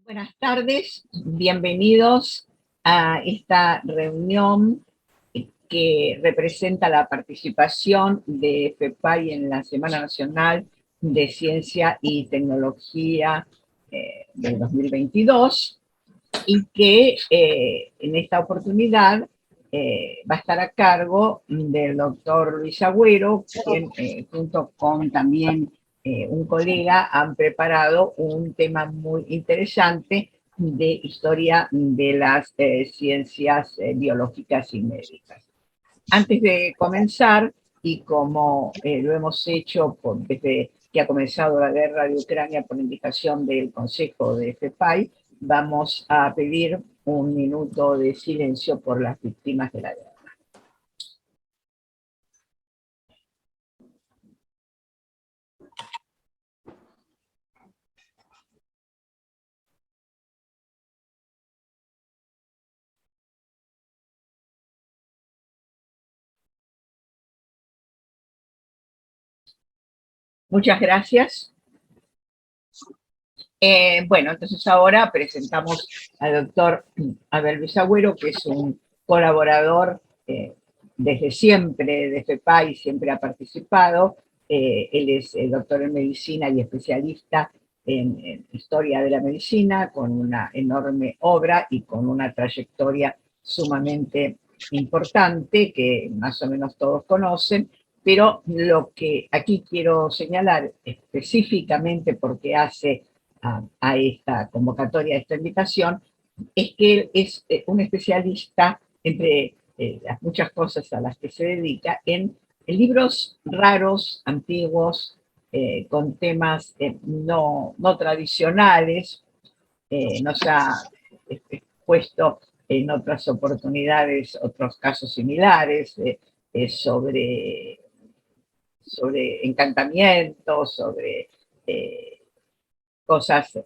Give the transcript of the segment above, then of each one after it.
Buenas tardes, bienvenidos a esta reunión que representa la participación de FEPAI en la Semana Nacional de Ciencia y Tecnología del 2022 y que en esta oportunidad va a estar a cargo del doctor Luis Agüero, quien junto con también un colega han preparado un tema muy interesante de historia de las ciencias biológicas y médicas. Antes de comenzar, y como lo hemos hecho desde que ha comenzado la guerra de Ucrania por indicación del Consejo de FEPAI, vamos a pedir un minuto de silencio por las víctimas de la guerra. Muchas gracias. Bueno, entonces ahora presentamos al doctor Abel Luis Agüero, que es un colaborador desde siempre de FEPAI, siempre ha participado. Él es doctor en medicina y especialista en historia de la medicina, con una enorme obra y con una trayectoria sumamente importante que más o menos todos conocen. Pero lo que aquí quiero señalar específicamente porque hace a esta convocatoria, a esta invitación, es que él es un especialista, entre las muchas cosas a las que se dedica, en libros raros, antiguos, con temas no tradicionales. Nos ha expuesto en otras oportunidades otros casos similares sobre encantamientos, sobre cosas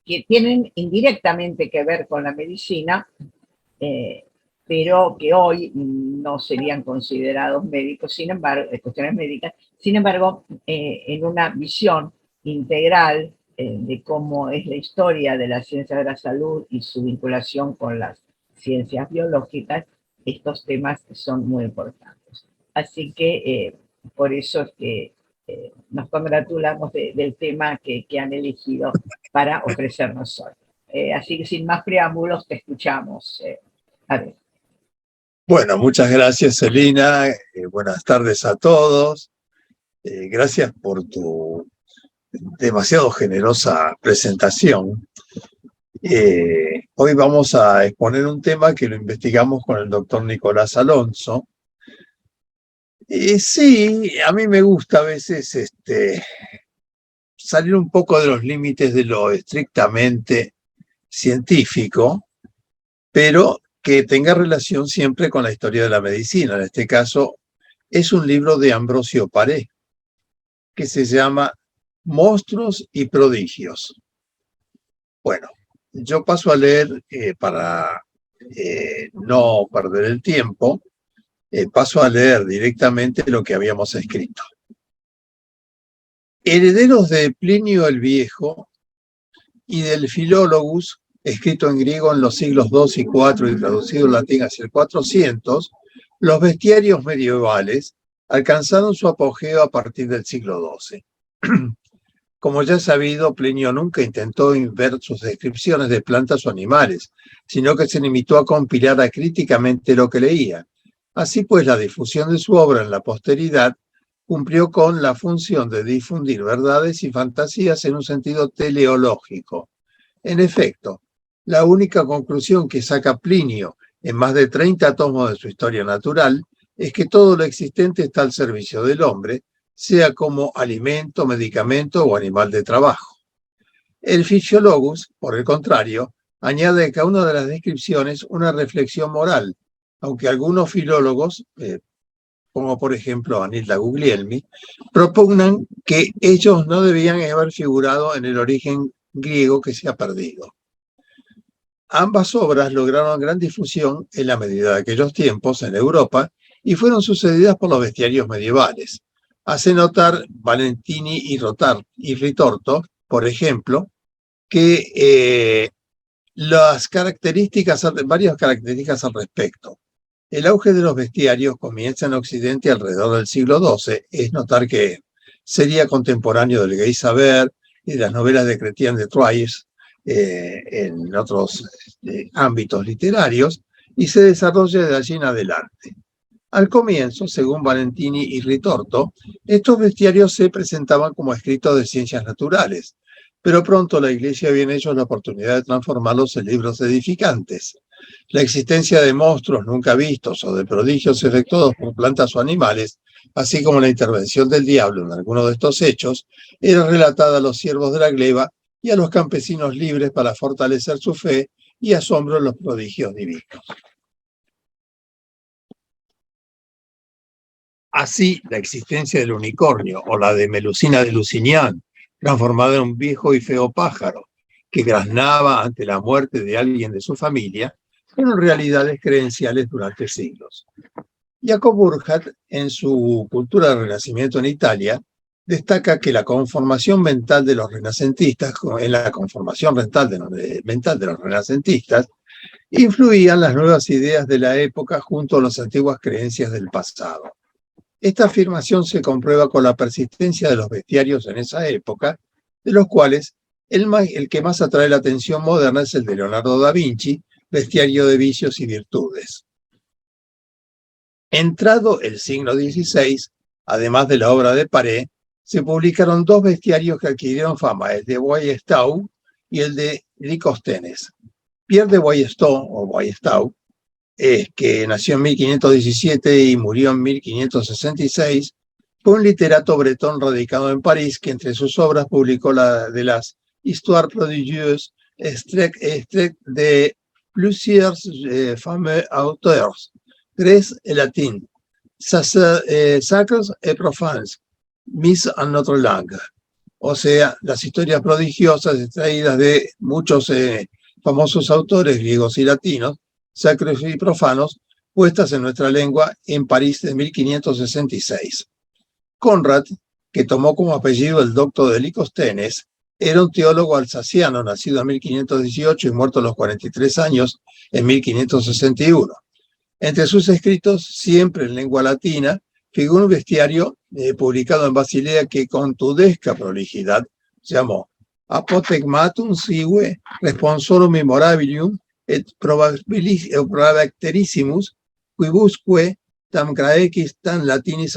que tienen indirectamente que ver con la medicina, pero que hoy no serían considerados médicos, sin embargo, cuestiones médicas, sin embargo, en una visión integral de cómo es la historia de la ciencia de la salud y su vinculación con las ciencias biológicas, estos temas son muy importantes. Así que por eso es que nos congratulamos del tema que han elegido para ofrecernos hoy. Así que sin más preámbulos, te escuchamos. A ver. Bueno, muchas gracias, Celina. Buenas tardes a todos. Gracias por tu demasiado generosa presentación. Hoy vamos a exponer un tema que lo investigamos con el doctor Nicolás Alonso. Sí, a mí me gusta a veces salir un poco de los límites de lo estrictamente científico, pero que tenga relación siempre con la historia de la medicina. En este caso, es un libro de Ambrosio Paré, que se llama Monstruos y Prodigios. Bueno, yo paso a leer para no perder el tiempo, paso a leer directamente lo que habíamos escrito. Herederos de Plinio el Viejo y del Philologus, escrito en griego en los siglos II y IV y traducido al latín hacia el 400, los bestiarios medievales alcanzaron su apogeo a partir del siglo XII. Como ya es sabido, Plinio nunca intentó ver sus descripciones de plantas o animales, sino que se limitó a compilar acríticamente lo que leía. Así pues, la difusión de su obra en la posteridad cumplió con la función de difundir verdades y fantasías en un sentido teleológico. En efecto, la única conclusión que saca Plinio en más de 30 tomos de su historia natural es que todo lo existente está al servicio del hombre, sea como alimento, medicamento o animal de trabajo. El Physiologus, por el contrario, añade a cada una de las descripciones una reflexión moral, aunque algunos filólogos, como por ejemplo Anilda Guglielmi, propugnan que ellos no debían haber figurado en el origen griego que se ha perdido. Ambas obras lograron gran difusión en la medida de aquellos tiempos en Europa y fueron sucedidas por los bestiarios medievales. Hace notar Valentini y Ritorto, por ejemplo, que varias características al respecto. El auge de los bestiarios comienza en Occidente alrededor del siglo XII. Es notar que sería contemporáneo del Gay Saber y de las novelas de Chrétien de Troyes en otros ámbitos literarios, y se desarrolla de allí en adelante. Al comienzo, según Valentini y Ritorto, estos bestiarios se presentaban como escritos de ciencias naturales, pero pronto la Iglesia vio en ellos la oportunidad de transformarlos en libros edificantes. La existencia de monstruos nunca vistos o de prodigios efectuados por plantas o animales, así como la intervención del diablo en algunos de estos hechos, era relatada a los siervos de la gleba y a los campesinos libres para fortalecer su fe y asombro en los prodigios divinos. Así, la existencia del unicornio o la de Melusina de Lusignan, transformada en un viejo y feo pájaro que graznaba ante la muerte de alguien de su familia, fueron realidades creenciales durante siglos. Jacob Burckhardt, en su Cultura del Renacimiento en Italia, destaca que la conformación mental de los renacentistas, influían las nuevas ideas de la época junto a las antiguas creencias del pasado. Esta afirmación se comprueba con la persistencia de los bestiarios en esa época, de los cuales el que más atrae la atención moderna es el de Leonardo da Vinci, Bestiario de vicios y virtudes. Entrado el siglo XVI, además de la obra de Paré, se publicaron dos bestiarios que adquirieron fama, el de Boyestau y el de Licosthenes. Pierre de Boyestau, que nació en 1517 y murió en 1566, fue un literato bretón radicado en París que entre sus obras publicó la de las Histoires prodigieuses extraites de plusieurs fameux auteurs, grec et latin, sacres et profanes, mis en notre langue. O sea, las historias prodigiosas extraídas de muchos famosos autores griegos y latinos, sacros y profanos, puestas en nuestra lengua en París de 1566. Conrad, que tomó como apellido el docto de Licosthenes, era un teólogo alsaciano, nacido en 1518 y muerto a los 43 años en 1561. Entre sus escritos, siempre en lengua latina, figura un bestiario publicado en Basilea que con tudesca prolijidad se llamó Apotegmatum sive responsorum memorabilium et probacterissimus quibusque tam graecis tam latinis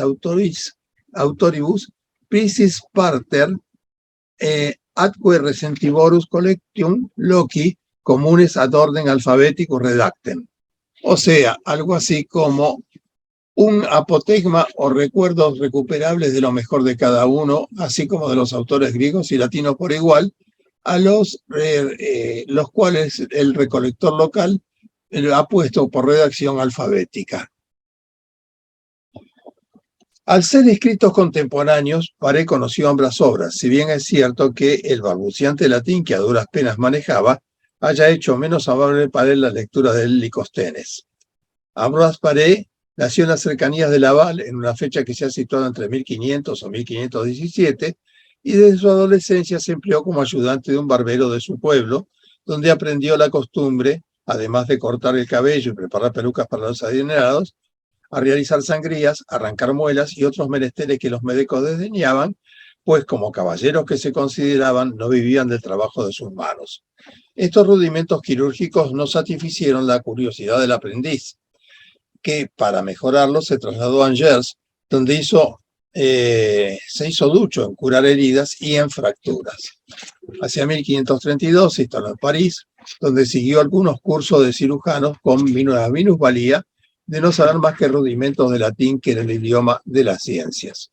autoribus prisis parter atque resentivorus collectium loci comunes ad orden alphabeticus redactem. O sea, algo así como un apotegma o recuerdos recuperables de lo mejor de cada uno, así como de los autores griegos y latinos por igual, a los cuales el recolector local ha puesto por redacción alfabética. Al ser escritos contemporáneos, Paré conoció ambas obras, si bien es cierto que el balbuciante latín que a duras penas manejaba haya hecho menos amable para él la lectura del Licosthenes. Ambroise Paré nació en las cercanías de Laval en una fecha que se ha situado entre 1500 o 1517 y desde su adolescencia se empleó como ayudante de un barbero de su pueblo, donde aprendió la costumbre, además de cortar el cabello y preparar pelucas para los adinerados, a realizar sangrías, arrancar muelas y otros menesteres que los médicos desdeñaban, pues como caballeros que se consideraban no vivían del trabajo de sus manos. Estos rudimentos quirúrgicos no satisficieron la curiosidad del aprendiz, que para mejorarlo se trasladó a Angers, donde se hizo ducho en curar heridas y en fracturas. Hacia 1532 se instaló en París, donde siguió algunos cursos de cirujanos con la minusvalía de no saber más que rudimentos de latín, que era el idioma de las ciencias.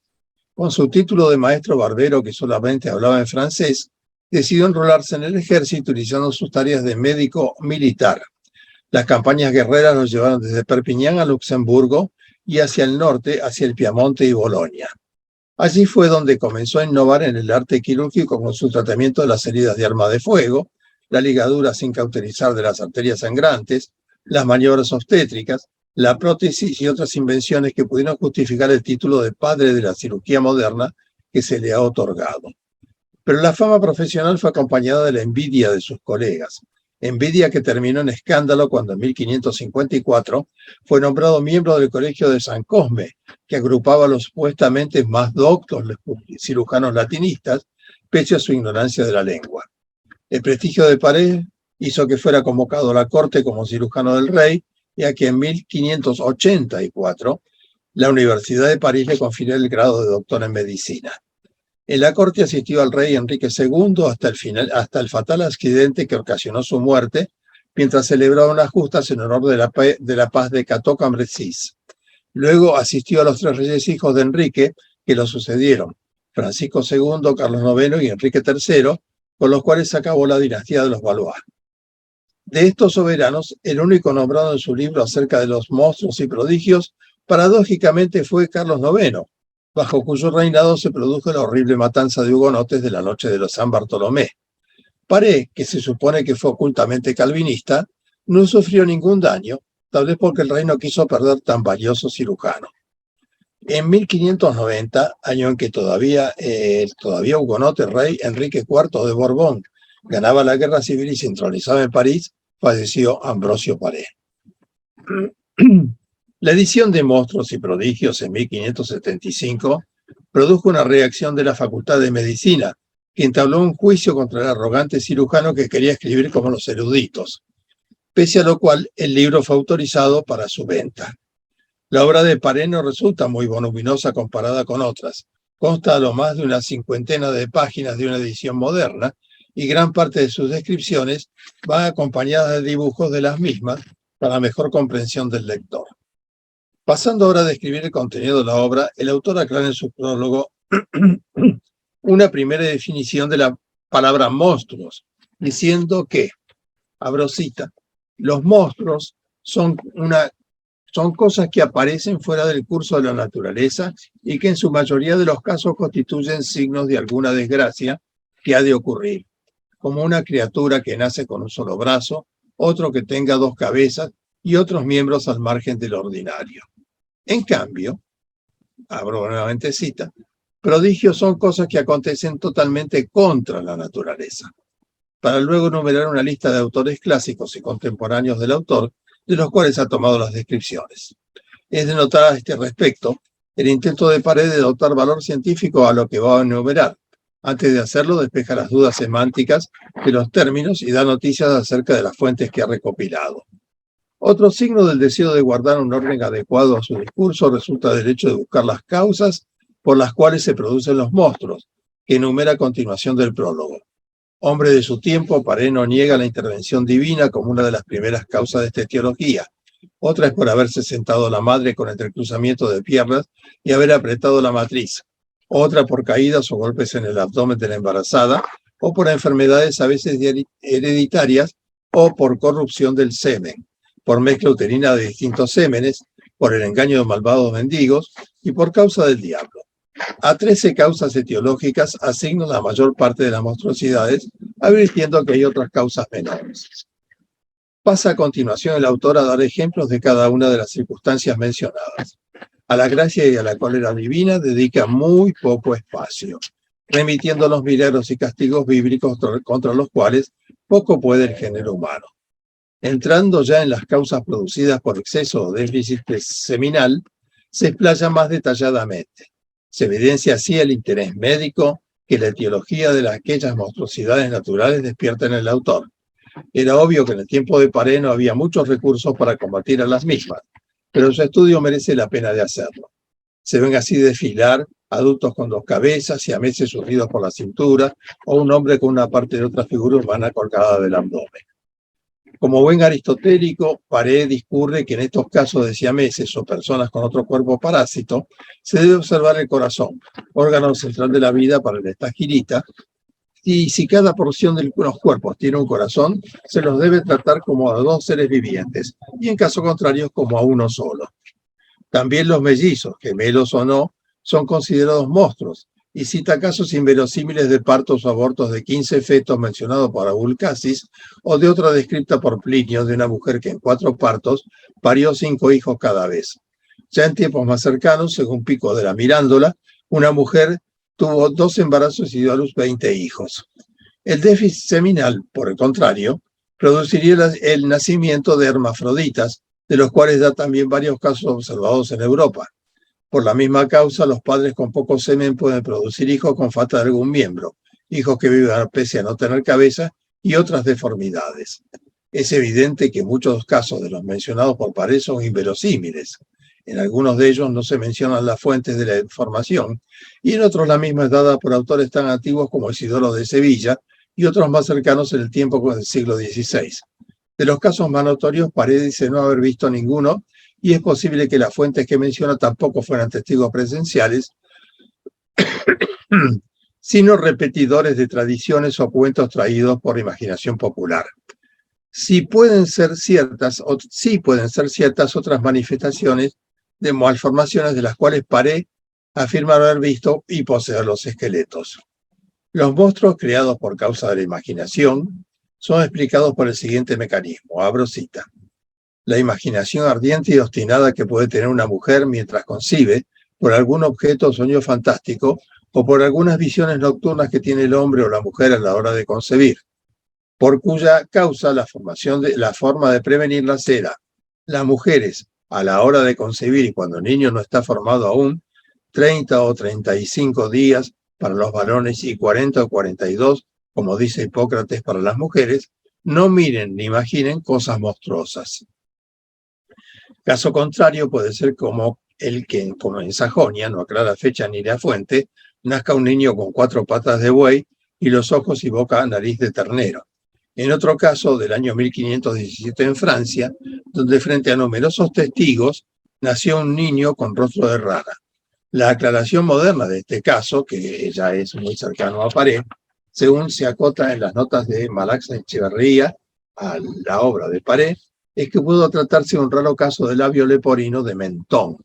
Con su título de maestro barbero, que solamente hablaba en francés, decidió enrolarse en el ejército utilizando sus tareas de médico militar. Las campañas guerreras los llevaron desde Perpiñán a Luxemburgo y hacia el norte, hacia el Piamonte y Bolonia. Allí fue donde comenzó a innovar en el arte quirúrgico con su tratamiento de las heridas de arma de fuego, la ligadura sin cauterizar de las arterias sangrantes, las maniobras obstétricas, la prótesis y otras invenciones que pudieron justificar el título de padre de la cirugía moderna que se le ha otorgado. Pero la fama profesional fue acompañada de la envidia de sus colegas. Envidia que terminó en escándalo cuando en 1554 fue nombrado miembro del Colegio de San Cosme, que agrupaba a los supuestamente más doctos cirujanos latinistas, pese a su ignorancia de la lengua. El prestigio de Paré hizo que fuera convocado a la corte como cirujano del rey, ya que en 1584 la Universidad de París le confirió el grado de doctor en medicina. En la corte asistió al rey Enrique II hasta el fatal accidente que ocasionó su muerte, mientras celebraba unas justas en honor de la paz de Cateau-Cambrésis. Luego asistió a los 3 reyes hijos de Enrique, que lo sucedieron, Francisco II, Carlos IX y Enrique III, con los cuales acabó la dinastía de los Valois. De estos soberanos, el único nombrado en su libro acerca de los monstruos y prodigios, paradójicamente fue Carlos IX, bajo cuyo reinado se produjo la horrible matanza de hugonotes de la noche de los San Bartolomé. Paré, que se supone que fue ocultamente calvinista, no sufrió ningún daño, tal vez porque el rey no quiso perder tan valioso cirujano. En 1590, año en que todavía hugonote rey Enrique IV de Borbón ganaba la guerra civil y se entronizaba en París, falleció Ambrosio Paré. La edición de Monstruos y Prodigios en 1575 produjo una reacción de la Facultad de Medicina, que entabló un juicio contra el arrogante cirujano que quería escribir como los eruditos, pese a lo cual el libro fue autorizado para su venta. La obra de Paré no resulta muy voluminosa comparada con otras. Consta a lo más de una 50 de páginas de una edición moderna y gran parte de sus descripciones van acompañadas de dibujos de las mismas para mejor comprensión del lector. Pasando ahora a describir el contenido de la obra, el autor aclara en su prólogo una primera definición de la palabra monstruos, diciendo que, abro cita, los monstruos son cosas que aparecen fuera del curso de la naturaleza y que en su mayoría de los casos constituyen signos de alguna desgracia que ha de ocurrir, como una criatura que nace con un solo brazo, otro que tenga 2 cabezas y otros miembros al margen del ordinario. En cambio, abro nuevamente cita, prodigios son cosas que acontecen totalmente contra la naturaleza, para luego enumerar una lista de autores clásicos y contemporáneos del autor, de los cuales ha tomado las descripciones. Es de notar a este respecto el intento de Paré de dotar valor científico a lo que va a enumerar. Antes de hacerlo, despeja las dudas semánticas de los términos y da noticias acerca de las fuentes que ha recopilado. Otro signo del deseo de guardar un orden adecuado a su discurso resulta del hecho de buscar las causas por las cuales se producen los monstruos, que enumera a continuación del prólogo. Hombre de su tiempo, Paré no niega la intervención divina como una de las primeras causas de esta etiología. Otra es por haberse sentado la madre con entrecruzamiento de piernas y haber apretado la matriz. Otra por caídas o golpes en el abdomen de la embarazada, o por enfermedades a veces hereditarias, o por corrupción del semen, por mezcla uterina de distintos sémenes, por el engaño de malvados mendigos y por causa del diablo. A 13 causas etiológicas asignan la mayor parte de las monstruosidades, advirtiendo que hay otras causas menores. Pasa a continuación el autor a dar ejemplos de cada una de las circunstancias mencionadas. A la gracia y a la cólera divina dedica muy poco espacio, remitiendo a los milagros y castigos bíblicos contra los cuales poco puede el género humano. Entrando ya en las causas producidas por exceso o déficit seminal, se explaya más detalladamente. Se evidencia así el interés médico que la etiología de aquellas monstruosidades naturales despierta en el autor. Era obvio que en el tiempo de Paré no había muchos recursos para combatir a las mismas, pero su estudio merece la pena de hacerlo. Se ven así desfilar adultos con 2 cabezas, siameses unidos por la cintura, o un hombre con una parte de otra figura humana colgada del abdomen. Como buen aristotélico, Paré discurre que en estos casos de siameses o personas con otro cuerpo parásito, se debe observar el corazón, órgano central de la vida para el estagirita, y si cada porción de los cuerpos tiene un corazón, se los debe tratar como a 2 seres vivientes, y en caso contrario como a uno solo. También los mellizos, gemelos o no, son considerados monstruos, y cita casos inverosímiles de partos o abortos de 15 fetos mencionados por Abulcasis, o de otra descrita por Plinio de una mujer que en 4 partos parió 5 hijos cada vez. Ya en tiempos más cercanos, según Pico de la Mirándola, una mujer tuvo 2 embarazos y dio a luz 20 hijos. El déficit seminal, por el contrario, produciría el nacimiento de hermafroditas, de los cuales da también varios casos observados en Europa. Por la misma causa, los padres con poco semen pueden producir hijos con falta de algún miembro, hijos que viven pese a no tener cabeza y otras deformidades. Es evidente que muchos casos de los mencionados por Paré son inverosímiles. En algunos de ellos no se mencionan las fuentes de la información y en otros la misma es dada por autores tan antiguos como Isidoro de Sevilla y otros más cercanos en el tiempo del siglo XVI. De los casos más notorios, Paré dice no haber visto ninguno y es posible que las fuentes que menciona tampoco fueran testigos presenciales, sino repetidores de tradiciones o cuentos traídos por imaginación popular. Sí pueden ser ciertas otras manifestaciones de malformaciones de las cuales Paré afirma haber visto y poseer los esqueletos. Los monstruos creados por causa de la imaginación son explicados por el siguiente mecanismo, abro cita. La imaginación ardiente y obstinada que puede tener una mujer mientras concibe por algún objeto o sueño fantástico o por algunas visiones nocturnas que tiene el hombre o la mujer a la hora de concebir, por cuya causa la forma de prevenirlas era las mujeres a la hora de concebir y cuando el niño no está formado aún, 30 o 35 días para los varones y 40 o 42, como dice Hipócrates, para las mujeres, no miren ni imaginen cosas monstruosas. Caso contrario puede ser como el que, como en Sajonia, no aclara fecha ni la fuente, nazca un niño con 4 patas de buey y los ojos y boca nariz de ternero. En otro caso, del año 1517 en Francia, donde frente a numerosos testigos nació un niño con rostro de rana. La aclaración moderna de este caso, que ya es muy cercano a Paré, según se acota en las notas de Malax Echeverría a la obra de Paré, es que pudo tratarse de un raro caso de labio leporino de Mentón.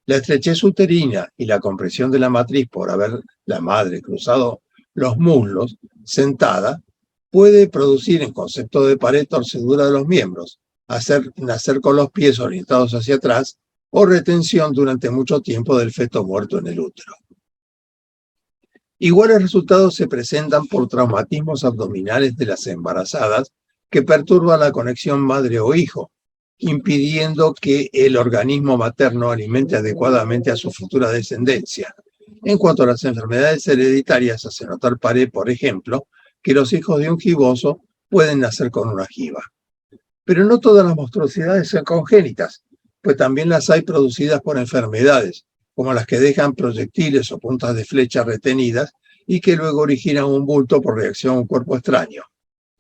La estrechez uterina y la compresión de la matriz por haber la madre cruzado los muslos sentada puede producir en concepto de Paré torcedura de los miembros, hacer nacer con los pies orientados hacia atrás o retención durante mucho tiempo del feto muerto en el útero. Iguales resultados se presentan por traumatismos abdominales de las embarazadas que perturban la conexión madre o hijo, impidiendo que el organismo materno alimente adecuadamente a su futura descendencia. En cuanto a las enfermedades hereditarias, hace notar Paré, por ejemplo, que los hijos de un giboso pueden nacer con una jiba. Pero no todas las monstruosidades son congénitas, pues también las hay producidas por enfermedades, como las que dejan proyectiles o puntas de flecha retenidas y que luego originan un bulto por reacción a un cuerpo extraño.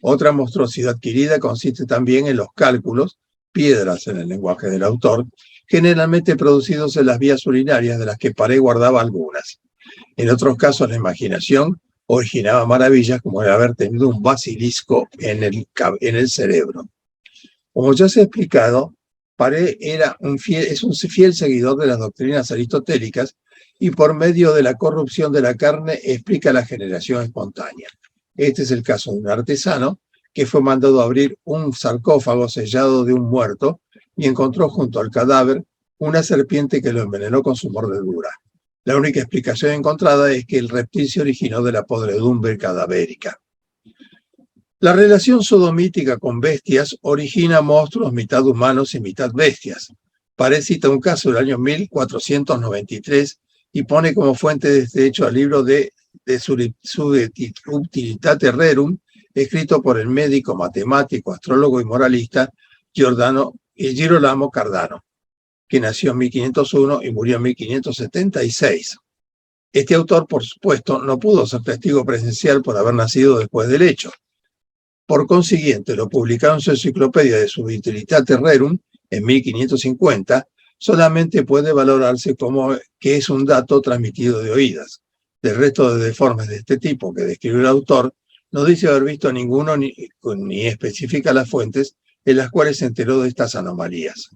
Otra monstruosidad adquirida consiste también en los cálculos, piedras en el lenguaje del autor, generalmente producidos en las vías urinarias de las que Paré guardaba algunas. En otros casos, la imaginación originaba maravillas como el haber tenido un basilisco en el cerebro. Como ya se ha explicado, Paré es un fiel seguidor de las doctrinas aristotélicas y por medio de la corrupción de la carne explica la generación espontánea. Este es el caso de un artesano que fue mandado a abrir un sarcófago sellado de un muerto y encontró junto al cadáver una serpiente que lo envenenó con su mordedura. La única explicación encontrada es que el reptil se originó de la podredumbre cadavérica. La relación sodomítica con bestias origina monstruos mitad humanos y mitad bestias. Paré cita un caso del año 1493 y pone como fuente de este hecho al libro de Subtilitate Rerum, escrito por el médico, matemático, astrólogo y moralista Girolamo Cardano, que nació en 1501 y murió en 1576. Este autor, por supuesto, no pudo ser testigo presencial por haber nacido después del hecho. Por consiguiente, lo publicado en su enciclopedia de Subtilitate Rerum en 1550 solamente puede valorarse como que es un dato transmitido de oídas. Del resto de deformes de este tipo que describe el autor, no dice haber visto ninguno ni especifica las fuentes en las cuales se enteró de estas anomalías.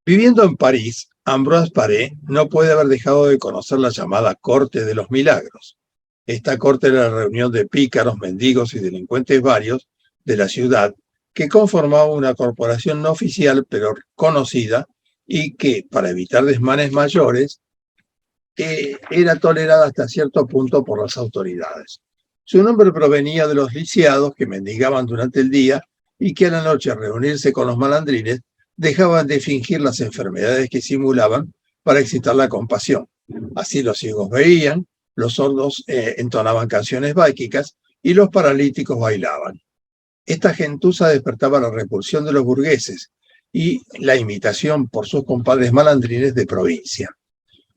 Viviendo en París, Ambroise Paré no puede haber dejado de conocer la llamada Corte de los Milagros. Esta corte era la reunión de pícaros, mendigos y delincuentes varios de la ciudad que conformaba una corporación no oficial pero conocida y que, para evitar desmanes mayores, era tolerada hasta cierto punto por las autoridades. Su nombre provenía de los lisiados que mendigaban durante el día y que a la noche, al reunirse con los malandrines, dejaban de fingir las enfermedades que simulaban para excitar la compasión. Así los ciegos veían, los sordos entonaban canciones báquicas y los paralíticos bailaban. Esta gentuza despertaba la repulsión de los burgueses y la imitación por sus compadres malandrines de provincia.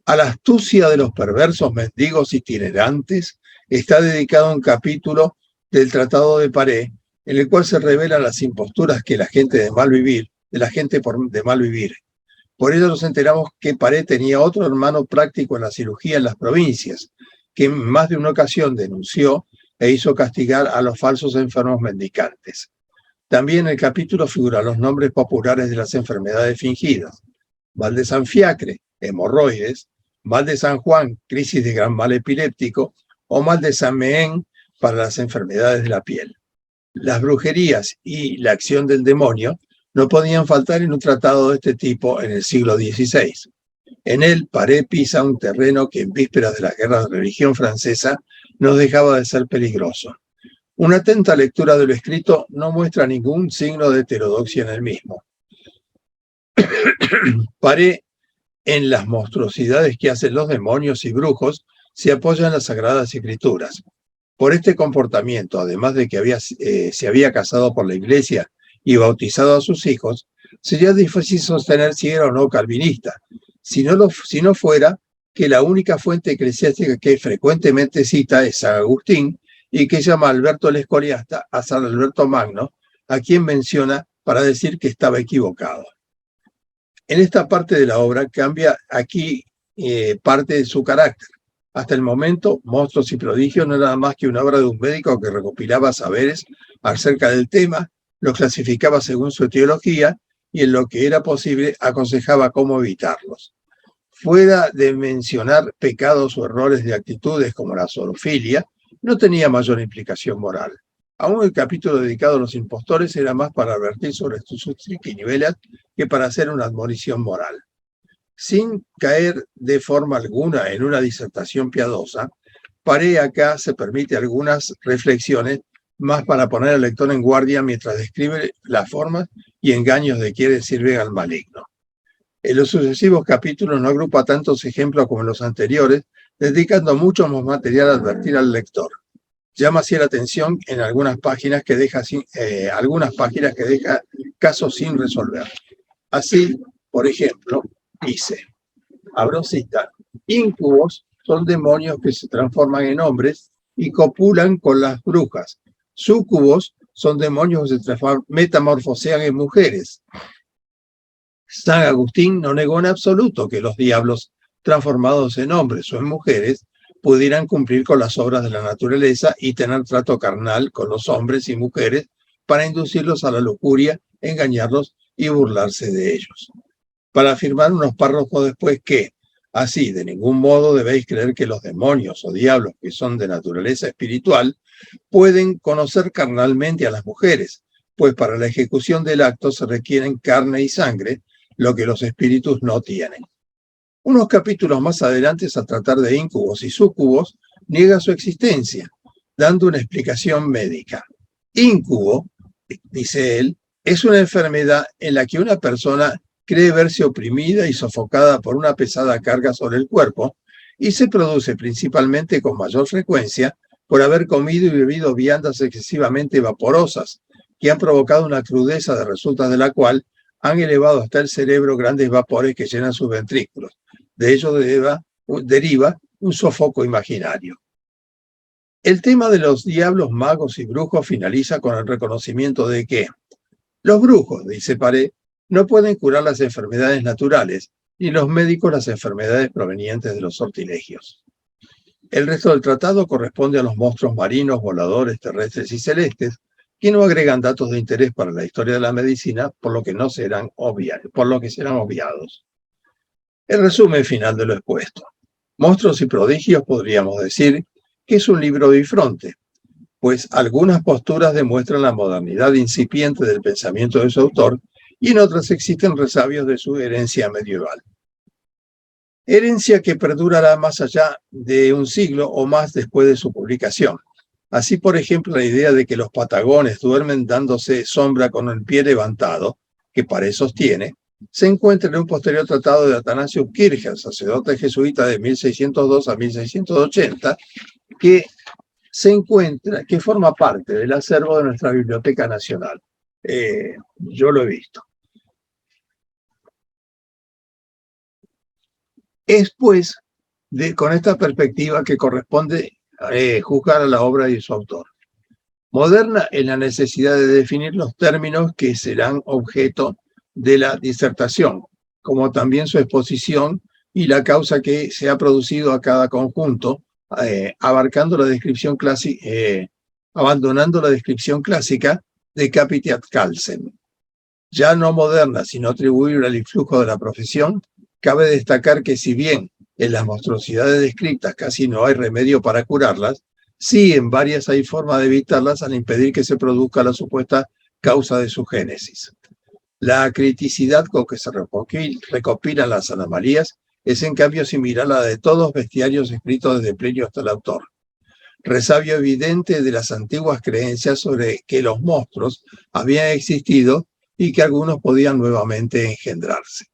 A la astucia de los perversos mendigos itinerantes está dedicado un capítulo del Tratado de Paré, en el cual se revelan las imposturas que la gente de mal vivir. Por ello nos enteramos que Paré tenía otro hermano práctico en la cirugía en las provincias, que en más de una ocasión denunció e hizo castigar a los falsos enfermos mendicantes. También en el capítulo figuran los nombres populares de las enfermedades fingidas: mal de San Fiacre, hemorroides; mal de San Juan, crisis de gran mal epiléptico; o mal de San Mehén, para las enfermedades de la piel. Las brujerías y la acción del demonio no podían faltar en un tratado de este tipo en el siglo XVI. En él, Paré pisa un terreno que en vísperas de la guerra de religión francesa no dejaba de ser peligroso. Una atenta lectura de lo escrito no muestra ningún signo de heterodoxia en el mismo. Paré, en las monstruosidades que hacen los demonios y brujos, se apoya en las Sagradas Escrituras. Por este comportamiento, además de que se había casado por la Iglesia y bautizado a sus hijos, sería difícil sostener si era o no calvinista, si no fuera que la única fuente eclesiástica que frecuentemente cita es San Agustín, y que llama a Alberto el Escoriasta a San Alberto Magno, a quien menciona para decir que estaba equivocado. En esta parte de la obra cambia aquí parte de su carácter. Hasta el momento, Monstruos y Prodigios no era nada más que una obra de un médico que recopilaba saberes acerca del tema, los clasificaba según su etiología y en lo que era posible aconsejaba cómo evitarlos. Fuera de mencionar pecados o errores de actitudes como la zoofilia, no tenía mayor implicación moral. Aún el capítulo dedicado a los impostores era más para advertir sobre sus triquinivelas que para hacer una admonición moral. Sin caer de forma alguna en una disertación piadosa, Paré acá se permite algunas reflexiones más para poner al lector en guardia mientras describe las formas y engaños de quienes sirven al maligno. En los sucesivos capítulos no agrupa tantos ejemplos como en los anteriores, dedicando mucho más material a advertir al lector. Llama así la atención en algunas páginas que deja casos sin resolver. Así, por ejemplo, dice, abro cita: íncubos son demonios que se transforman en hombres y copulan con las brujas. Súcubos son demonios que se metamorfosean en mujeres. San Agustín no negó en absoluto que los diablos transformados en hombres o en mujeres pudieran cumplir con las obras de la naturaleza y tener trato carnal con los hombres y mujeres para inducirlos a la lujuria, engañarlos y burlarse de ellos. Para afirmar unos párrafos después que, así, de ningún modo debéis creer que los demonios o diablos que son de naturaleza espiritual pueden conocer carnalmente a las mujeres, pues para la ejecución del acto se requieren carne y sangre, lo que los espíritus no tienen. Unos capítulos más adelante, al tratar de íncubos y súcubos, niega su existencia, dando una explicación médica. Íncubo, dice él, es una enfermedad en la que una persona cree verse oprimida y sofocada por una pesada carga sobre el cuerpo y se produce principalmente con mayor frecuencia por haber comido y bebido viandas excesivamente vaporosas que han provocado una crudeza de resultas de la cual han elevado hasta el cerebro grandes vapores que llenan sus ventrículos. De ello deriva un sofoco imaginario. El tema de los diablos, magos y brujos finaliza con el reconocimiento de que los brujos, dice Paré, no pueden curar las enfermedades naturales, ni los médicos las enfermedades provenientes de los sortilegios. El resto del tratado corresponde a los monstruos marinos, voladores, terrestres y celestes, que no agregan datos de interés para la historia de la medicina, por lo que serán obviados. El resumen final de lo expuesto. Monstruos y Prodigios podríamos decir que es un libro bifronte, pues algunas posturas demuestran la modernidad incipiente del pensamiento de su autor y en otras existen resabios de su herencia medieval. herencia que perdurará más allá de un siglo o más después de su publicación. Así, por ejemplo, la idea de que los patagones duermen dándose sombra con el pie levantado, que Paré sostiene, se encuentra en un posterior tratado de Atanasio Kircher, sacerdote jesuita de 1602 a 1680, que que forma parte del acervo de nuestra Biblioteca Nacional. Yo lo he visto. Es pues con esta perspectiva que corresponde juzgar a la obra y su autor. Moderna en la necesidad de definir los términos que serán objeto de la disertación, como también su exposición y la causa que se ha producido a cada conjunto, abandonando la descripción clásica de Capite ad Calcem. Ya no moderna, sino atribuible al influjo de la profesión, cabe destacar que si bien en las monstruosidades descritas casi no hay remedio para curarlas, sí en varias hay forma de evitarlas al impedir que se produzca la supuesta causa de su génesis. La criticidad con que se recopilan las anomalías es en cambio similar a la de todos bestiarios escritos desde Plinio hasta el autor. Resabio evidente de las antiguas creencias sobre que los monstruos habían existido y que algunos podían nuevamente engendrarse.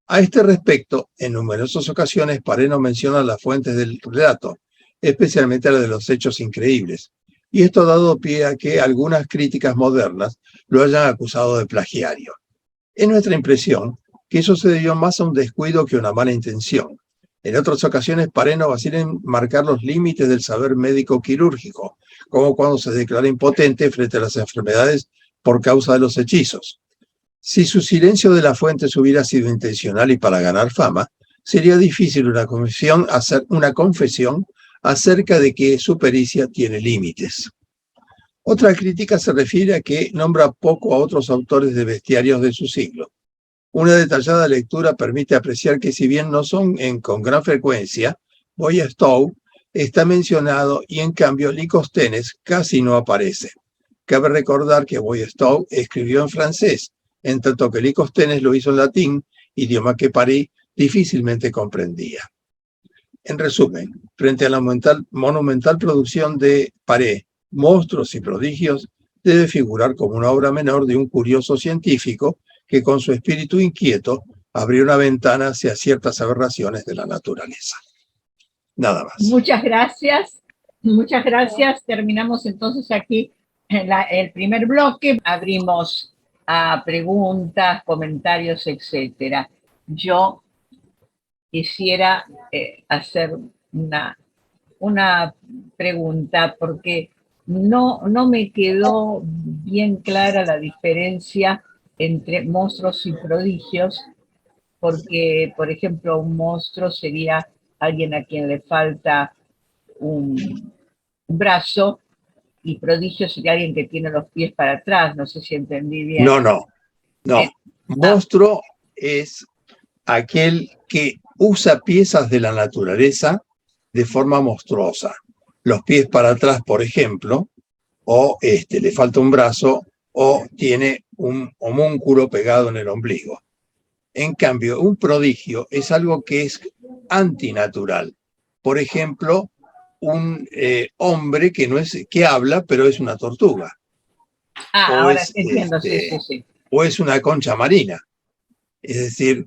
A este respecto, en numerosas ocasiones Paré no menciona las fuentes del relato, especialmente las de los hechos increíbles, y esto ha dado pie a que algunas críticas modernas lo hayan acusado de plagiario. Es nuestra impresión que eso se debió más a un descuido que a una mala intención. En otras ocasiones, Paré no vacila en marcar los límites del saber médico quirúrgico, como cuando se declara impotente frente a las enfermedades por causa de los hechizos. Si su silencio de las fuentes hubiera sido intencional y para ganar fama, sería difícil hacer una confesión acerca de que su pericia tiene límites. Otra crítica se refiere a que nombra poco a otros autores de bestiarios de su siglo. Una detallada lectura permite apreciar que si bien no son con gran frecuencia, Boyes-Stowe está mencionado y en cambio Licosthenes casi no aparece. Cabe recordar que Boyes-Stowe escribió en francés, en tanto que Licosthenes lo hizo en latín, idioma que Paré difícilmente comprendía. En resumen, frente a la monumental producción de Paré, Monstruos y Prodigios, debe figurar como una obra menor de un curioso científico que con su espíritu inquieto abrió una ventana hacia ciertas aberraciones de la naturaleza. Nada más. Muchas gracias. Muchas gracias. Terminamos entonces aquí el primer bloque. Abrimos a preguntas, comentarios, etcétera. Yo quisiera hacer una pregunta porque no me quedó bien clara la diferencia entre monstruos y prodigios, porque, por ejemplo, un monstruo sería alguien a quien le falta un brazo, y prodigio sería alguien que tiene los pies para atrás. No sé si entendí bien. No. Monstruo es aquel que usa piezas de la naturaleza de forma monstruosa. Los pies para atrás, por ejemplo, o le falta un brazo, o tiene un homúnculo pegado en el ombligo. En cambio, un prodigio es algo que es antinatural. Por ejemplo, un hombre que habla, pero es una tortuga. Ahora entiendo, sí. O es una concha marina. Es decir,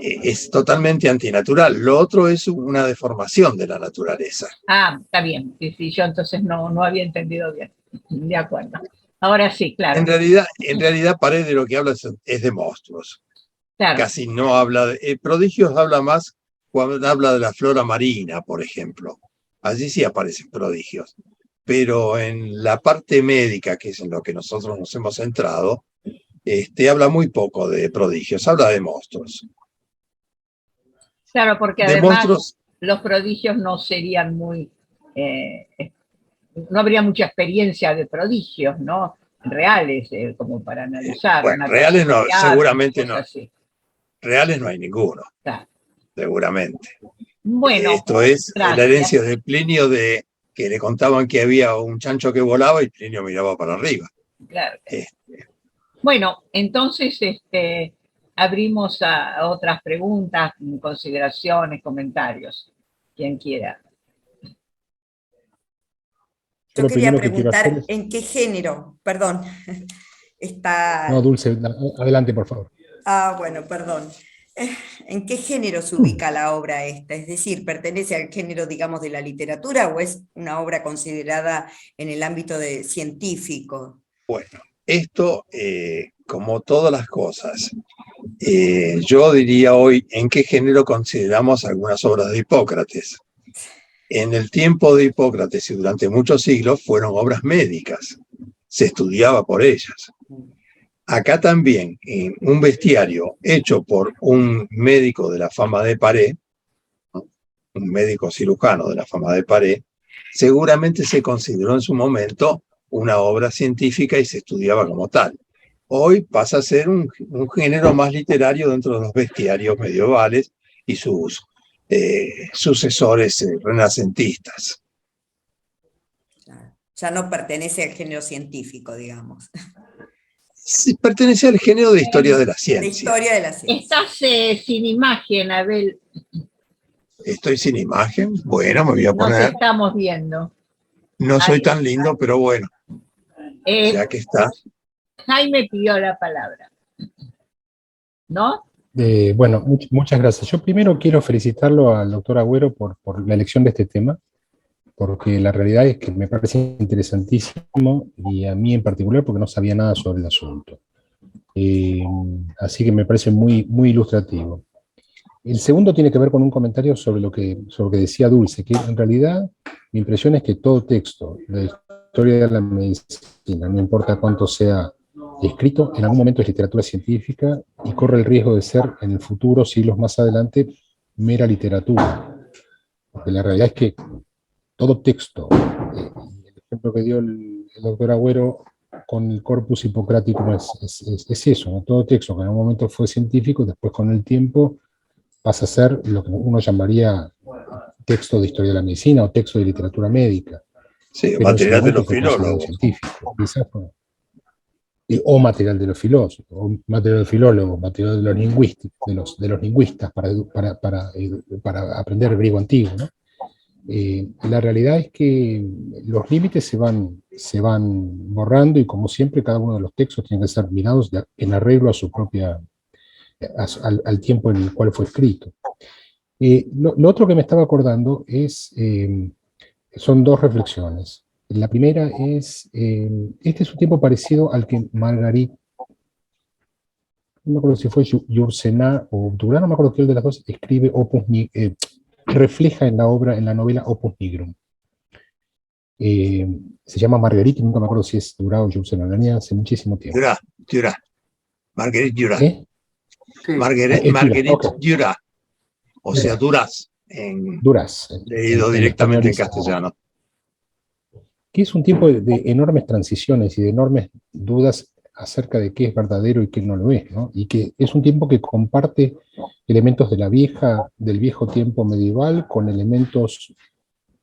es totalmente antinatural. Lo otro es una deformación de la naturaleza. Está bien. Sí, yo entonces no había entendido bien. De acuerdo. Ahora sí, claro. En realidad Paré de lo que habla es de monstruos. Claro. Casi no habla de... prodigios habla más cuando habla de la flora marina, por ejemplo. Allí sí aparecen prodigios. Pero en la parte médica, que es en lo que nosotros nos hemos centrado, habla muy poco de prodigios, habla de monstruos. Claro, porque además los prodigios no serían muy... no habría mucha experiencia de prodigios, ¿no? Reales, como para analizar. Bueno, reales no, seguramente no. Así. Reales no hay ninguno. Claro. Seguramente. Bueno, esto es la herencia de Plinio que le contaban que había un chancho que volaba y Plinio miraba para arriba. Claro. Bueno, entonces abrimos a otras preguntas, consideraciones, comentarios. Quien quiera. Yo Lo quería primero que quiero hacer preguntar es... en qué género, perdón, está... No, Dulce, adelante, por favor. Ah, bueno, perdón. ¿En qué género se ubica la obra esta? Es decir, ¿pertenece al género, digamos, de la literatura o es una obra considerada en el ámbito científico? Bueno, esto, como todas las cosas, yo diría hoy en qué género consideramos algunas obras de Hipócrates. En el tiempo de Hipócrates y durante muchos siglos fueron obras médicas, se estudiaba por ellas. Acá también, en un bestiario hecho por un médico de la fama de Paré, ¿no? Un médico cirujano de la fama de Paré, seguramente se consideró en su momento una obra científica y se estudiaba como tal. Hoy pasa a ser un género más literario dentro de los bestiarios medievales y sus sucesores renacentistas. Ya no pertenece al género científico, digamos. Sí, pertenece al género de historia de la ciencia. De historia de la ciencia. Estás sin imagen, Abel. Estoy sin imagen. Bueno, me voy a No te poner. estamos viendo. No soy Ahí. tan lindo, pero bueno, ya que está. Jaime pidió la palabra. ¿No? Bueno, muchas gracias. Yo primero quiero felicitarlo al doctor Agüero por la elección de este tema, porque la realidad es que me parece interesantísimo, y a mí en particular porque no sabía nada sobre el asunto. Así que me parece muy, muy ilustrativo. El segundo tiene que ver con un comentario sobre lo que decía Dulce, que en realidad mi impresión es que todo texto de historia de la medicina, no importa cuánto sea escrito, en algún momento es literatura científica y corre el riesgo de ser en el futuro, siglos más adelante, mera literatura. Porque la realidad es que todo texto, el ejemplo que dio el doctor Agüero con el corpus hipocrático es eso, ¿no? Todo texto que en algún momento fue científico, después con el tiempo pasa a ser lo que uno llamaría texto de historia de la medicina o texto de literatura médica. Sí, Pero material de los filólogos. Científico, quizás, o material de los filósofos, o material de los filólogos, material de los lingüistas, de los lingüistas para aprender griego antiguo, ¿no? La realidad es que los límites se van borrando y, como siempre, cada uno de los textos tiene que ser mirados en arreglo a su propia, al tiempo en el cual fue escrito. Lo otro que me estaba acordando son dos reflexiones. La primera es, este es un tiempo parecido al que Margarit, no me acuerdo si fue Yourcenar o Durán, no me acuerdo qué de las dos, escribe refleja en la novela Opus Nigrum. Se llama Marguerite, nunca me acuerdo si es Durán o Yourcenar, la niña hace muchísimo tiempo. Durá. Marguerite Durá. Sí. Marguerite Okay. Durá. O sea, Duras. Duras. Leído directamente en castellano. Que es un tiempo de enormes transiciones y de enormes dudas acerca de qué es verdadero y qué no lo es, ¿no? Y que es un tiempo que comparte elementos del viejo tiempo medieval con elementos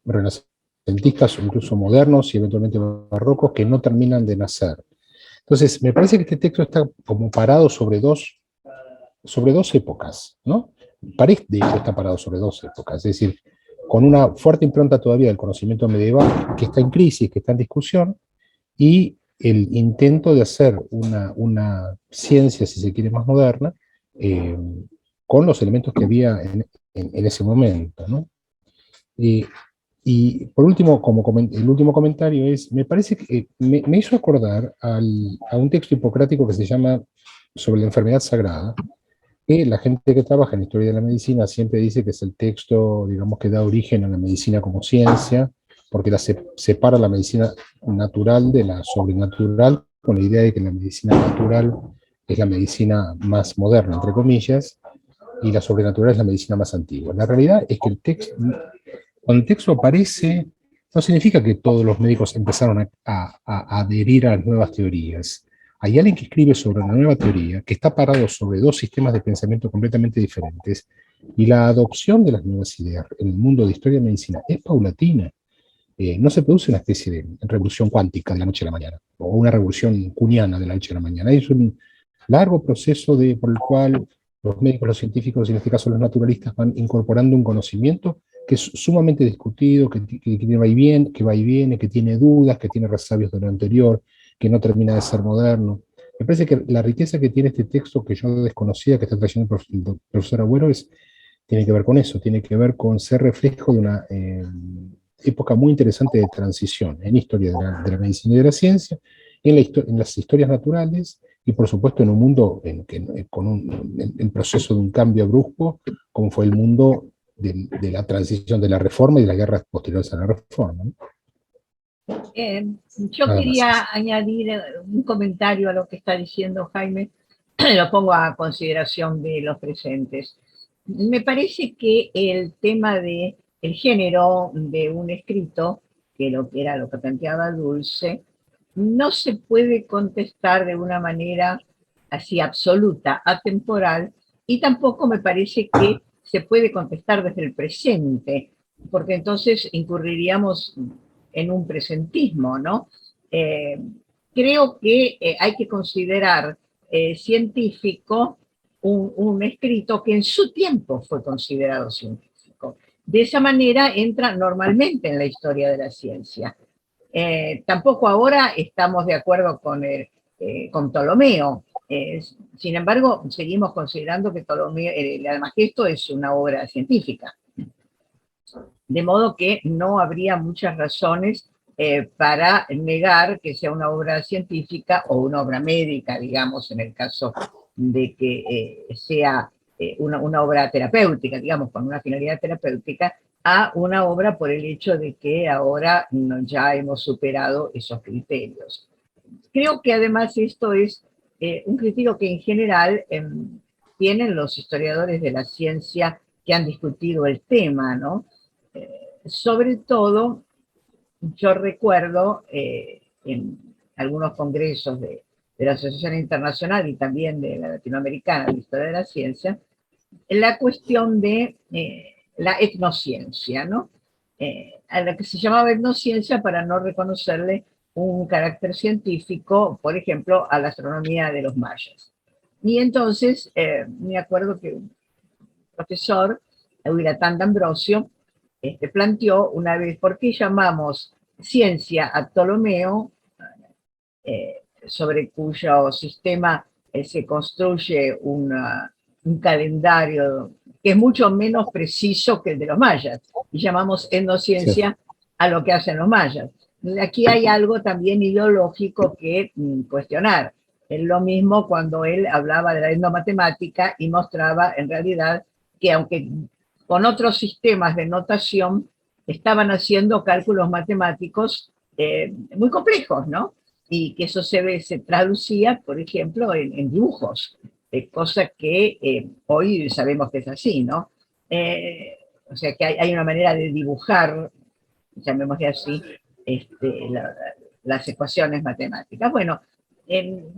renacentistas o incluso modernos y eventualmente barrocos que no terminan de nacer. Entonces, me parece que este texto está como parado sobre dos épocas, ¿no? Parece, de hecho, está parado sobre dos épocas, es decir, con una fuerte impronta todavía del conocimiento medieval que está en crisis, que está en discusión, y el intento de hacer una ciencia, si se quiere, más moderna, con los elementos que había en ese momento, ¿no? Y por último, el último comentario es, me parece que me hizo acordar a un texto hipocrático que se llama Sobre la enfermedad sagrada, que la gente que trabaja en historia de la medicina siempre dice que es el texto, digamos, que da origen a la medicina como ciencia, porque separa la medicina natural de la sobrenatural, con la idea de que la medicina natural es la medicina más moderna, entre comillas, y la sobrenatural es la medicina más antigua. La realidad es que cuando el texto aparece, no significa que todos los médicos empezaron a adherir a las nuevas teorías. Hay alguien que escribe sobre una nueva teoría que está parado sobre dos sistemas de pensamiento completamente diferentes, y la adopción de las nuevas ideas en el mundo de historia y medicina es paulatina. No se produce una especie de revolución cuántica de la noche a la mañana, o una revolución cuniana de la noche a la mañana. largo proceso por el cual los médicos, los científicos, y en este caso los naturalistas, van incorporando un conocimiento que es sumamente discutido, que va y viene, que tiene dudas, que tiene resabios de lo anterior, que no termina de ser moderno. Me parece que la riqueza que tiene este texto, que yo desconocía, que está trayendo el profesor Agüero, tiene que ver con eso, tiene que ver con ser reflejo de una época muy interesante de transición en historia de la medicina y de la ciencia, en las historias naturales, y por supuesto en un mundo en proceso de un cambio brusco, como fue el mundo de la transición, de la reforma y de las guerras posteriores a la reforma, ¿no? Yo Nada más. quería añadir un comentario a lo que está diciendo Jaime, lo pongo a consideración de los presentes. Me parece que el tema de el género de un escrito, que era lo que planteaba Dulce, no se puede contestar de una manera así absoluta, atemporal, y tampoco me parece que se puede contestar desde el presente, porque entonces incurriríamos en un presentismo, ¿no? Eh, Creo que hay que considerar científico un escrito que en su tiempo fue considerado científico. De esa manera entra normalmente en la historia de la ciencia. Tampoco ahora estamos de acuerdo con Ptolomeo. Sin embargo, seguimos considerando que Ptolomeo, el Almagesto es una obra científica. De modo que no habría muchas razones para negar que sea una obra científica o una obra médica, digamos, en el caso de que sea una obra terapéutica, digamos, con una finalidad terapéutica, a una obra por el hecho de que ahora ya hemos superado esos criterios. Creo que además esto es un criterio que en general tienen los historiadores de la ciencia que han discutido el tema, ¿no? Sobre todo, yo recuerdo en algunos congresos de la Asociación Internacional y también de la Latinoamericana de Historia de la Ciencia, la cuestión de la etnociencia, ¿no? A la que se llamaba etnociencia para no reconocerle un carácter científico, por ejemplo, a la astronomía de los mayas. Y entonces me acuerdo que un profesor, Euiratán D'Ambrosio, planteó una vez, ¿por qué llamamos ciencia a Ptolomeo, sobre cuyo sistema se construye un calendario que es mucho menos preciso que el de los mayas, y llamamos etnociencia a lo que hacen los mayas? Aquí hay algo también ideológico que cuestionar. Es lo mismo cuando él hablaba de la etnomatemática y mostraba en realidad que aunque con otros sistemas de notación estaban haciendo cálculos matemáticos muy complejos, ¿no? Y que eso se traducía, por ejemplo, en dibujos, cosa que hoy sabemos que es así, ¿no? O sea que hay una manera de dibujar, llamémosle así, las ecuaciones matemáticas. Bueno,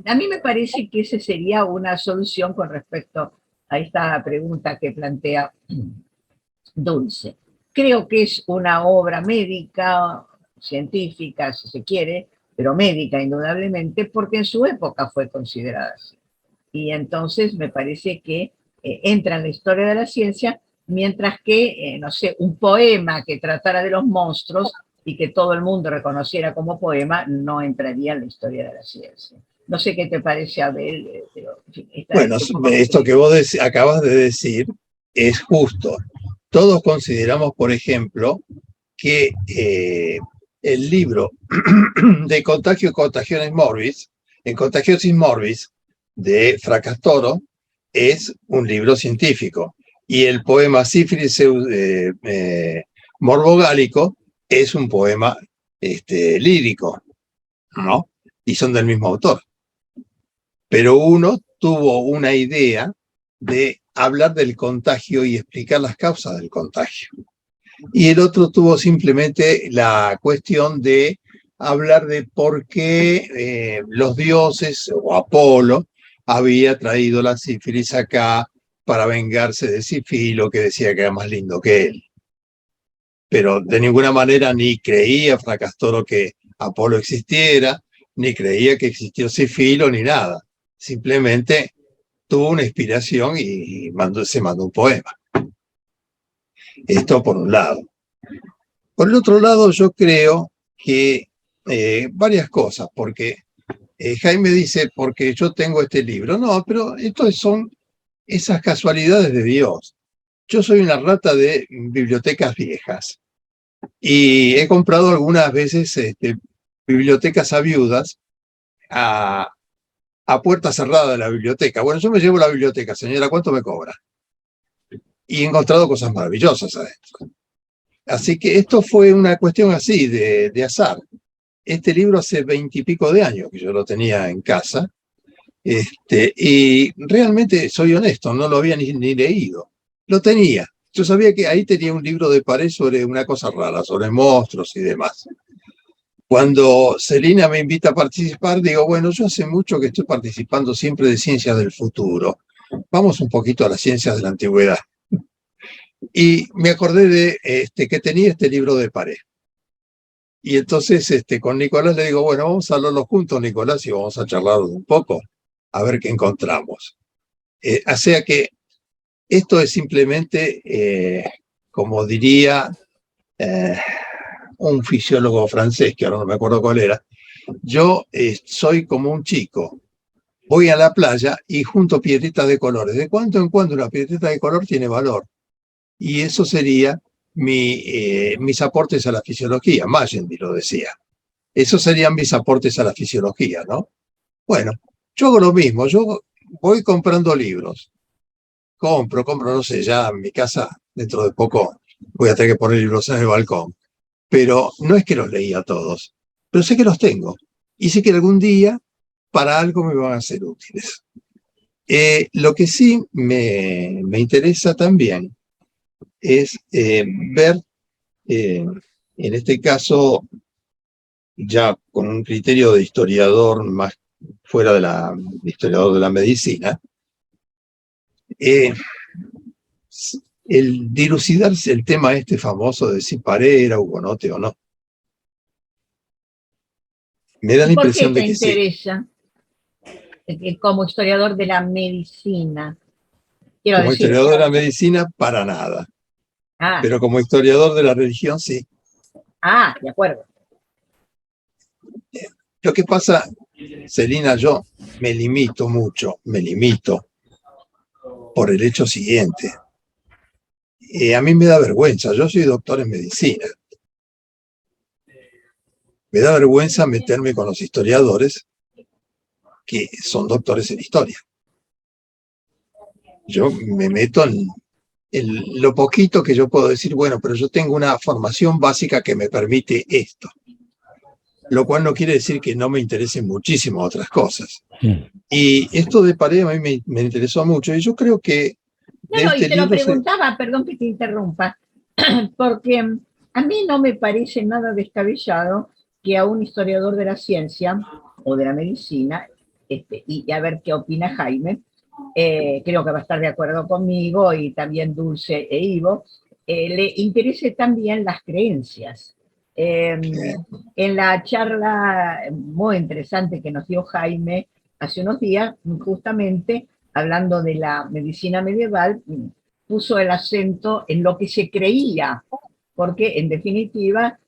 a mí me parece que esa sería una solución con respecto a esta pregunta que plantea Dulce. Creo que es una obra médica, científica, si se quiere, pero médica indudablemente, porque en su época fue considerada así. Y entonces me parece que entra en la historia de la ciencia, mientras que, no sé, un poema que tratara de los monstruos y que todo el mundo reconociera como poema, no entraría en la historia de la ciencia. No sé qué te parece, Abel. Pero, en fin, bueno, esto que vos acabas de decir es justo. Todos consideramos, por ejemplo, que el libro de Contagio y Contagiones Morbis, en Contagiosis Morbis, de Fracastoro, es un libro científico. Y el poema Sífilis Morbogálico es un poema lírico, ¿no? Y son del mismo autor. Pero uno tuvo una idea de hablar del contagio y explicar las causas del contagio. Y el otro simplemente la cuestión de hablar de por qué los dioses o Apolo había traído la sífilis acá para vengarse de Sifilo, que decía que era más lindo que él. Pero de ninguna manera ni creía Fracastoro que Apolo existiera, ni creía que existió Sifilo, ni nada. simplemente tuvo una inspiración y se mandó un poema. Esto por un lado. Por el otro lado, yo creo que varias cosas, porque Jaime dice, porque yo tengo este libro. No, pero esto son esas casualidades de Dios. Yo soy una rata de bibliotecas viejas y he comprado algunas veces bibliotecas a viudas a puerta cerrada de la biblioteca. Bueno, yo me llevo la biblioteca, señora, ¿cuánto me cobra? Y he encontrado cosas maravillosas adentro. Así que esto fue una cuestión así, de azar. Este libro hace 20 y pico de años que yo lo tenía en casa, y realmente soy honesto, no lo había ni leído. Lo tenía. Yo sabía que ahí tenía un libro de Paré sobre una cosa rara, sobre monstruos y demás. Cuando Celina me invita a participar, digo, bueno, yo hace mucho que estoy participando siempre de ciencias del futuro. Vamos un poquito a las ciencias de la antigüedad. Y me acordé de que tenía este libro de Paré. Y entonces con Nicolás le digo, bueno, vamos a hablarlo juntos, Nicolás, y vamos a charlar un poco, a ver qué encontramos. O sea que esto es simplemente, como diría un fisiólogo francés, que ahora no me acuerdo cuál era, yo soy como un chico, voy a la playa y junto piedritas de colores. De cuando en cuando una piedrita de color tiene valor. Y eso sería mis aportes a la fisiología. Magendie lo decía. Esos serían mis aportes a la fisiología, ¿no? Bueno, yo hago lo mismo. Yo voy comprando libros. Compro, no sé, ya en mi casa dentro de poco voy a tener que poner libros en el balcón. Pero no es que los leía todos, pero sé que los tengo. Y sé que algún día para algo me van a ser útiles. Lo que sí me interesa también es ver, en este caso, ya con un criterio de historiador más fuera de historiador de la medicina, el dilucidarse el tema famoso de si Paré era hugonote o no. Me da la impresión de que sí. ¿Por qué te interesa como historiador de la medicina? Como historiador de la medicina, para nada. Pero como historiador de la religión, sí. De acuerdo. Lo que pasa, Celina, yo me limito por el hecho siguiente. A mí me da vergüenza, yo soy doctor en medicina. Me da vergüenza meterme con los historiadores que son doctores en historia. Yo me meto en lo poquito que yo puedo decir, bueno, pero yo tengo una formación básica que me permite esto. Lo cual no quiere decir que no me interesen muchísimo otras cosas. Y esto de Paré a mí me interesó mucho, y yo creo que... No, y te lo preguntaba, perdón que te interrumpa, porque a mí no me parece nada descabellado que a un historiador de la ciencia o de la medicina, y a ver qué opina Jaime, creo que va a estar de acuerdo conmigo, y también Dulce e Ivo, le interese también las creencias. En la charla muy interesante que nos dio Jaime hace unos días, justamente hablando de la medicina medieval, puso el acento en lo que se creía, porque en definitiva,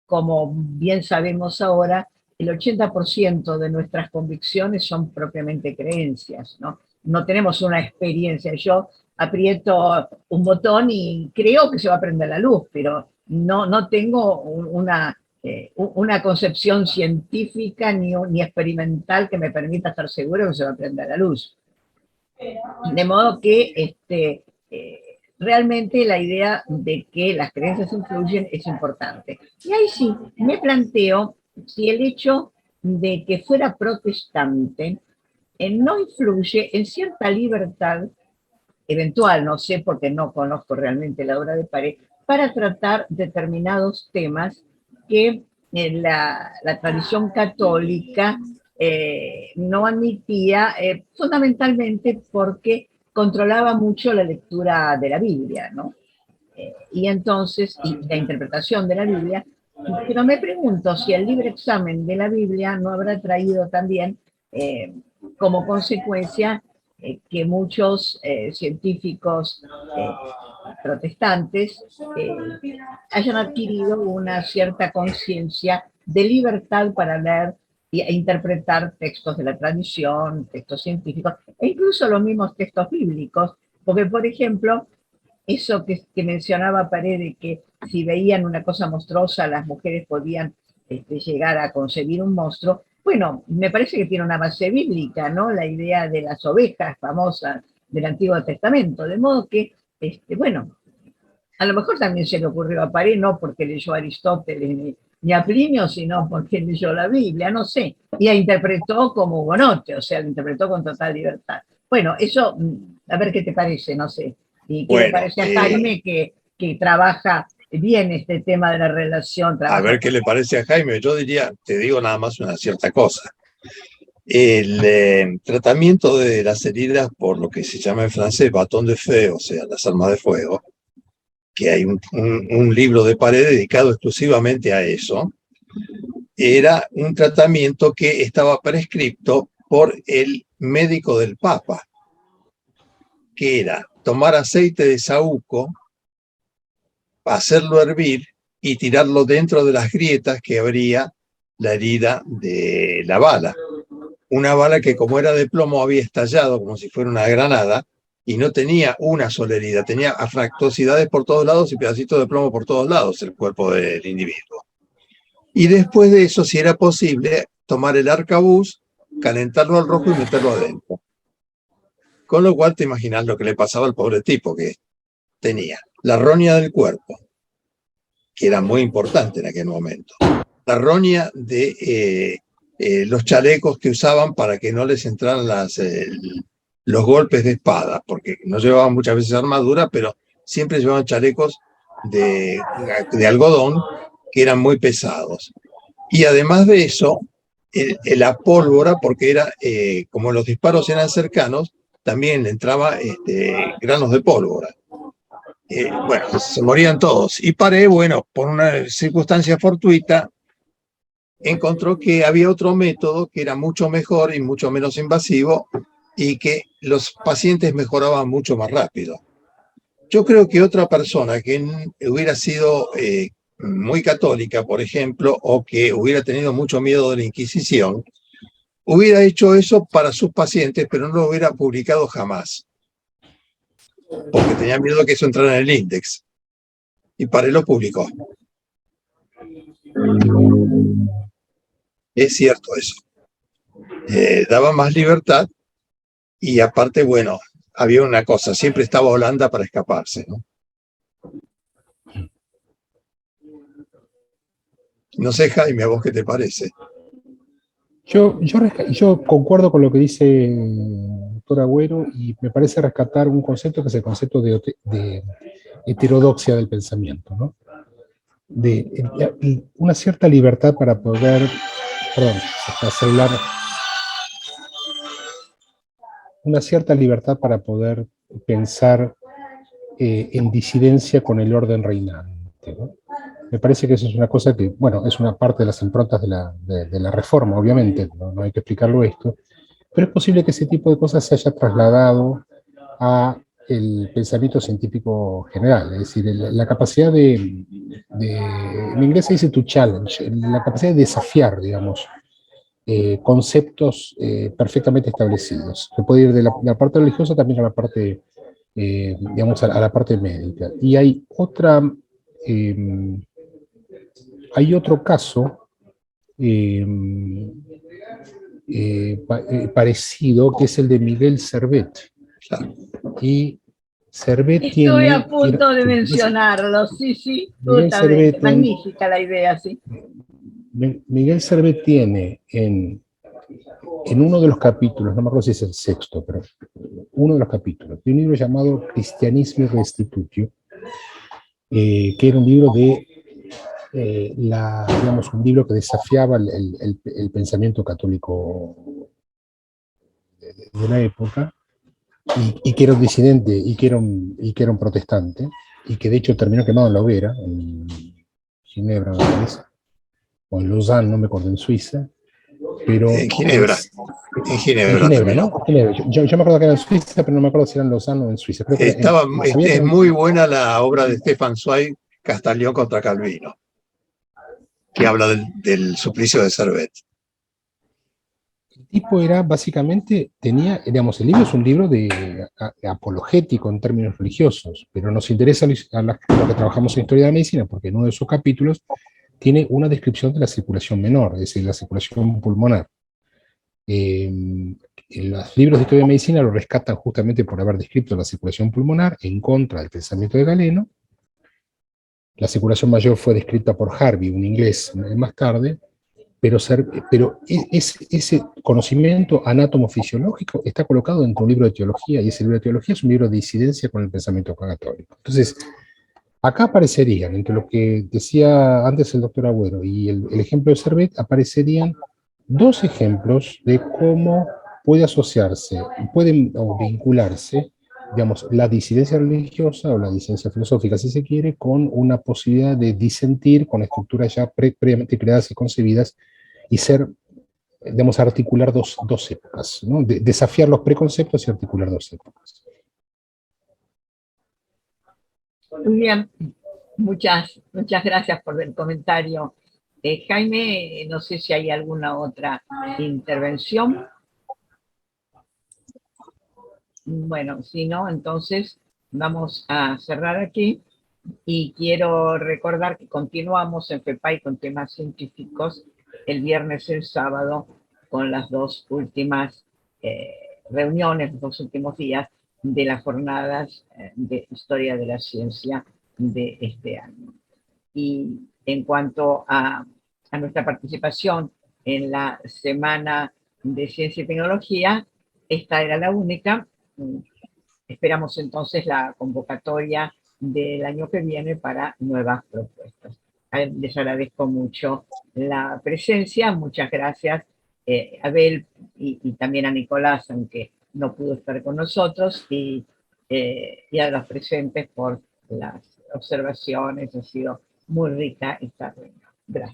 como bien sabemos ahora, el 80% de nuestras convicciones son propiamente creencias, ¿no? No tenemos una experiencia. Yo aprieto un botón y creo que se va a prender la luz, pero no tengo una concepción científica ni experimental que me permita estar seguro que se va a prender la luz. De modo que realmente la idea de que las creencias influyen es importante. Y ahí sí, me planteo si el hecho de que fuera protestante no influye en cierta libertad eventual, no sé porque no conozco realmente la obra de Paré, para tratar determinados temas que la tradición católica no admitía, fundamentalmente porque controlaba mucho la lectura de la Biblia, ¿no? Y entonces, y la interpretación de la Biblia, pero me pregunto si el libre examen de la Biblia no habrá traído también como consecuencia que muchos científicos protestantes hayan adquirido una cierta conciencia de libertad para leer e interpretar textos de la tradición, textos científicos, e incluso los mismos textos bíblicos, porque, por ejemplo, eso que mencionaba Paredes, que si veían una cosa monstruosa, las mujeres podían llegar a concebir un monstruo. Bueno, me parece que tiene una base bíblica, ¿no? La idea de las ovejas famosas del Antiguo Testamento, de modo que, bueno, a lo mejor también se le ocurrió a Paredes, no porque leyó a Aristóteles ni a Plinio, sino porque leyó la Biblia, no sé, y la interpretó como Bonote, o sea, la interpretó con total libertad. Bueno, eso, a ver qué te parece, no sé. ¿Y qué le parece a Jaime que trabaja bien este tema de la relación? A ver qué le parece a Jaime. Yo diría, te digo nada más una cierta cosa. El tratamiento de las heridas por lo que se llama en francés bâton de feu, o sea, las armas de fuego, que hay un libro de Paredes dedicado exclusivamente a eso, era un tratamiento que estaba prescripto por el médico del Papa, que era tomar aceite de saúco, hacerlo hervir y tirarlo dentro de las grietas que abría la herida de la bala. Una bala que, como era de plomo, había estallado como si fuera una granada y no tenía una sola herida, tenía afractosidades por todos lados y pedacitos de plomo por todos lados el cuerpo del individuo. Y después de eso, si era posible, tomar el arcabuz, calentarlo al rojo y meterlo adentro. Con lo cual te imaginas lo que le pasaba al pobre tipo, que tenía la roña del cuerpo, que era muy importante en aquel momento, la roña de los chalecos que usaban para que no les entraran los golpes de espada, porque no llevaban muchas veces armadura, pero siempre llevaban chalecos de algodón que eran muy pesados. Y además de eso, la pólvora, porque era como los disparos eran cercanos, también entraba granos de pólvora. Bueno, se morían todos. Y Paredes, bueno, por una circunstancia fortuita, encontró que había otro método que era mucho mejor y mucho menos invasivo y que los pacientes mejoraban mucho más rápido. Yo creo que otra persona que hubiera sido muy católica, por ejemplo, o que hubiera tenido mucho miedo de la Inquisición, hubiera hecho eso para sus pacientes, pero no lo hubiera publicado jamás, porque tenía miedo de que eso entrara en el índice. Y Paredes lo publicó. Es cierto eso. Daba más libertad y aparte, bueno, había una cosa, siempre estaba Holanda para escaparse, ¿no? No sé, Jaime, ¿a vos qué te parece? Yo concuerdo con lo que dice el doctor Agüero y me parece rescatar un concepto que es el concepto de heterodoxia del pensamiento, ¿no? De una cierta libertad para poder, una cierta libertad para poder pensar en disidencia con el orden reinante, ¿no? Me parece que eso es una cosa que, bueno, es una parte de las improntas de la reforma, obviamente, no hay que explicarlo esto, pero es posible que ese tipo de cosas se haya trasladado a el pensamiento científico general, es decir, la capacidad en inglés se dice to challenge, la capacidad de desafiar, digamos, conceptos perfectamente establecidos. Se puede ir de la parte religiosa también a la parte, digamos, a la parte médica. Y hay otro caso parecido, que es el de Miguel Servet. Y Servet Estoy a punto de mencionarlo, sí, totalmente. Magnífica la idea, sí. Miguel Servet tiene en uno de los capítulos, no me acuerdo si es el sexto, pero uno de los capítulos, de un libro llamado Cristianismo y Restitutio, que era un libro digamos, un libro que desafiaba el pensamiento católico de la época, y que era un disidente, y que era un protestante, y que de hecho terminó quemado en la hoguera, en Ginebra, me parece, o en Lausanne, no me acuerdo, en Suiza, pero... En Ginebra. En En Ginebra Ginebra, terminó. ¿no? Ginebra. Yo me acuerdo que era en Suiza, pero no me acuerdo si era en Lozano o en Suiza. Creo que era sabía que Es era muy buena la obra de Stefan Zweig, Castaglione contra Calvino, que habla del suplicio de Servet. el tipo era básicamente, tenía, digamos, el libro es un libro apologético en términos religiosos, pero nos interesa a los que trabajamos en historia de la medicina, porque en uno de sus capítulos tiene una descripción de la circulación menor, es decir, la circulación pulmonar. Los libros de historia de medicina lo rescatan justamente por haber descrito la circulación pulmonar en contra del pensamiento de Galeno. La circulación mayor fue descrita por Harvey, un inglés, más tarde, pero ese conocimiento anátomo-fisiológico está colocado dentro de un libro de teología, y ese libro de teología es un libro de disidencia con el pensamiento católico. Entonces, acá aparecerían, entre lo que decía antes el doctor Agüero y el ejemplo de Servet, aparecerían dos ejemplos de cómo puede asociarse, pueden o vincularse, digamos, la disidencia religiosa o la disidencia filosófica, si se quiere, con una posibilidad de disentir con estructuras ya previamente creadas y concebidas y ser, digamos, articular dos épocas, ¿no? Desafiar los preconceptos y articular dos épocas. Muy bien, muchas gracias por el comentario. Jaime, no sé si hay alguna otra intervención. Bueno, si no, entonces vamos a cerrar aquí y quiero recordar que continuamos en FEPAI con temas científicos el viernes y el sábado con las dos últimas reuniones, los dos últimos días de las jornadas de Historia de la Ciencia de este año. Y en cuanto a nuestra participación en la Semana de Ciencia y Tecnología, esta era la única. Esperamos entonces la convocatoria del año que viene para nuevas propuestas. Les agradezco mucho la presencia, muchas gracias Abel y también a Nicolás, aunque no pudo estar con nosotros, y a los presentes por las observaciones. Ha sido muy rica esta reunión. Gracias.